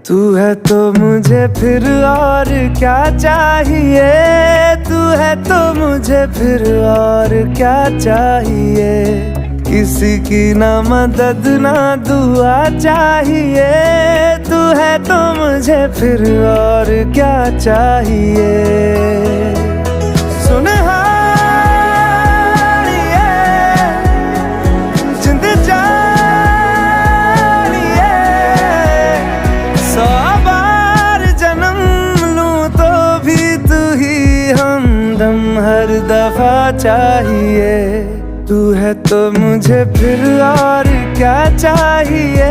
तू है तो मुझे फिर और क्या चाहिए, तू है तो मुझे फिर और क्या चाहिए। किसी की ना मदद ना दुआ चाहिए, तू है तो मुझे फिर और क्या चाहिए। सुन हर दफा चाहिए, तू है तो मुझे फिर और क्या चाहिए।